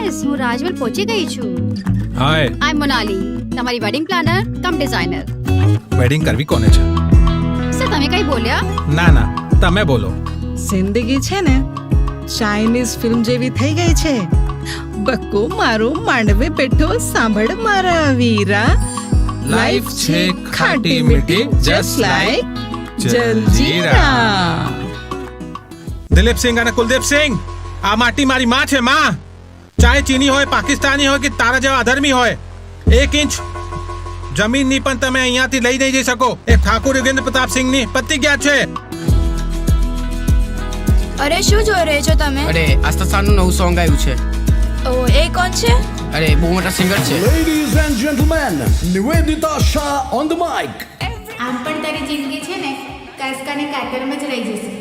Yes હું રાજવલ પહોંચી ગઈ છું. હાય, આઈ એમ મોનાલી, તમારી વેડિંગ પ્લાનર કમ ડિઝાઇનર. વેડિંગ કરવી કોને છે? સર તમે કઈ બોલ્યા? ના ના, તમે બોલો. જિંદગી છે ને ચાઇનીઝ ફિલ્મ જેવી થઈ ગઈ છે. બક્કો મારો માંડવે બેઠો સાંભળ મારા વીરા. લાઈફ છે ખાટી મીઠી, just like જલજીરા. દિલીપ સિંહ અને કુલદીપ સિંહ, આ માટી મારી માં છે માં. ચાહે ચીની હોય, પાકિસ્તાની હોય કે તારા જેવા અધર્મી હોય, 1 ઇંચ જમીનની પણ તમે અહીંયાથી લઈ નહીં જઈ શકો. એ ઠાકુર યોગેન્દ્ર પ્રતાપ સિંહની પ્રતિજ્ઞા છે. અરે શું જોઈ રહ્યા છો તમે? અરે આસ્થાનું નવું સોંગ આવ્યું છે. ઓ એ કોણ છે? અરે બહુ મોટા સિંગર છે. Ladies and gentlemen, Nivedita Shah on the mic. આમ પણ તારી જિંદગી છે ને કાસ્કાને કાતરમાં જ રહી જશે.